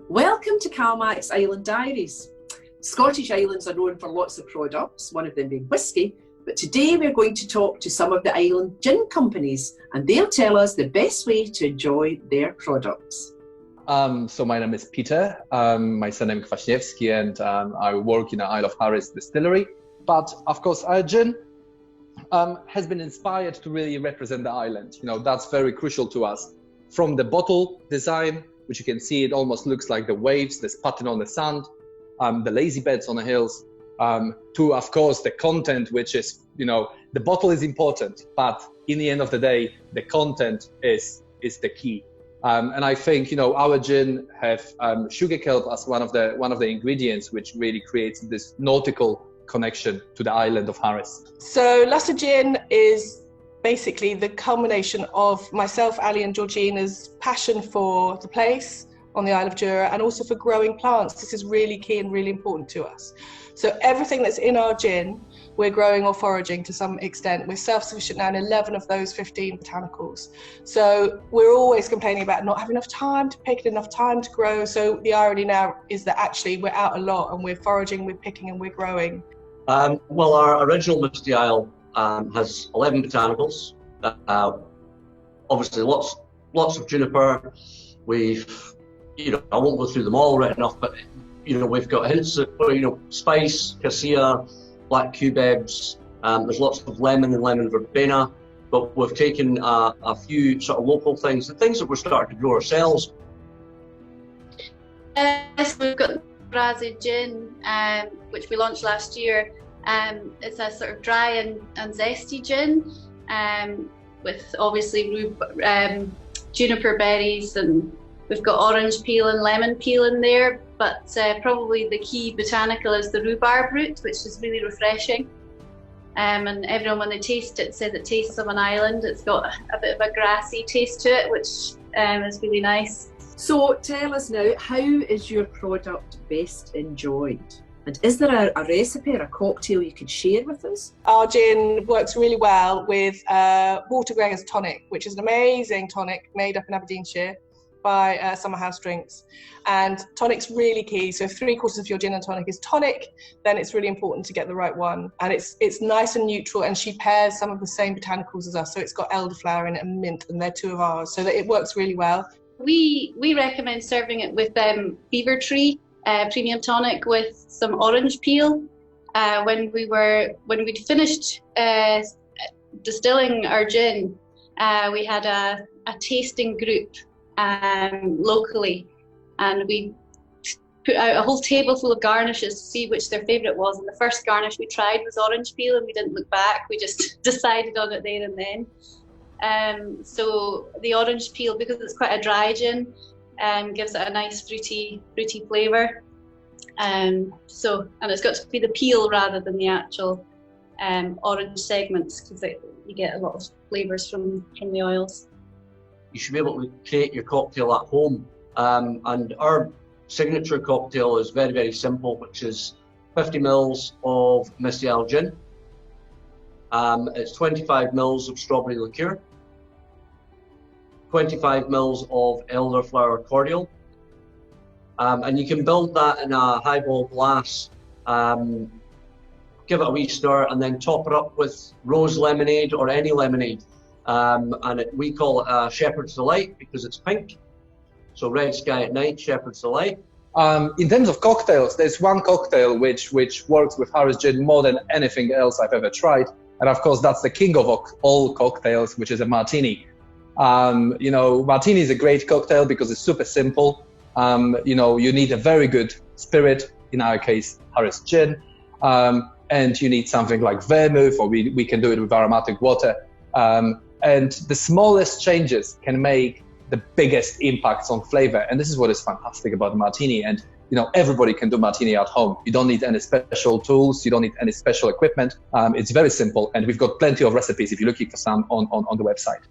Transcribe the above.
Welcome to Calmack's Island Diaries. Scottish Islands are known for lots of products, one of them being whisky, but today we're going to talk to some of the island gin companies and they'll tell us the best way to enjoy their products. So my name is Peter, my surname is Kwaśniewski, and I work in the Isle of Harris Distillery. But of course our gin has been inspired to really represent the island. You know, that's very crucial to us. From the bottle design, which you can see, it almost looks like the waves, the spatting on the sand, the lazy beds on the hills, to, of course, the content, which is, you know, the bottle is important, but in the end of the day, the content is the key. And I think, you know, our gin have sugar kelp as one of the ingredients, which really creates this nautical connection to the island of Harris. So Lussa Gin is basically the culmination of myself, Ali and Georgina's passion for the place on the Isle of Jura and also for growing plants. This is really key and really important to us. So everything that's in our gin, we're growing or foraging to some extent. We're self-sufficient now in 11 of those 15 botanicals. So we're always complaining about not having enough time to pick, enough time to grow. So the irony now is that actually we're out a lot and we're foraging, we're picking and we're growing. Well, our original Misty Isle has 11 botanicals. Obviously, lots of juniper. We've, you know, I won't go through them all right enough, but you know, we've got hints of, you know, spice, cassia, black cubebs. There's lots of lemon and lemon verbena, but we've taken a few sort of local things, the things that we're starting to grow ourselves. Yes, we've got Raasay Gin, which we launched last year. It's a sort of dry and zesty gin, with obviously juniper berries, and we've got orange peel and lemon peel in there, but probably the key botanical is the rhubarb root, which is really refreshing. And everyone, when they taste it, says it tastes of an island. It's got a bit of a grassy taste to it, which is really nice. So tell us now, how is your product best enjoyed? And is there a recipe or a cocktail you could share with us? Our gin works really well with Water Gregor's tonic, which is an amazing tonic made up in Aberdeenshire by Summer House Drinks. And tonic's really key. So if 3/4 of your gin and tonic is tonic, then it's really important to get the right one. And it's nice and neutral, and she pairs some of the same botanicals as us. So it's got elderflower in it and mint, and they're two of ours. So that it works really well. We recommend serving it with Beaver Tree premium tonic with some orange peel. When we'd finished distilling our gin, we had a tasting group locally, and we put out a whole table full of garnishes to see which their favourite was. And the first garnish we tried was orange peel, and we didn't look back. We just decided on it there and then. So the orange peel, because it's quite a dry gin, gives it a nice fruity flavour. And it's got to be the peel rather than the actual orange segments, because you get a lot of flavours from the oils. You should be able to create your cocktail at home. And our signature cocktail is very, very simple, which is 50 ml of Misty Isle gin. It's 25 ml of strawberry liqueur, 25 ml of elderflower cordial, and you can build that in a highball glass, give it a wee stir, and then top it up with rose lemonade or any lemonade. We call it Shepherd's Delight because it's pink. So Red Sky at Night, Shepherd's Delight. In terms of cocktails, there's one cocktail which works with Harris Gin more than anything else I've ever tried. And of course, that's the king of all cocktails, which is a Martini. You know, Martini is a great cocktail because it's super simple. You know, you need a very good spirit, in our case, Harris Gin. And you need something like vermouth, or we can do it with aromatic water. And the smallest changes can make the biggest impacts on flavor. And this is what is fantastic about the Martini. And, you know, everybody can do Martini at home. You don't need any special tools. You don't need any special equipment. It's very simple. And we've got plenty of recipes if you're looking for some on the website.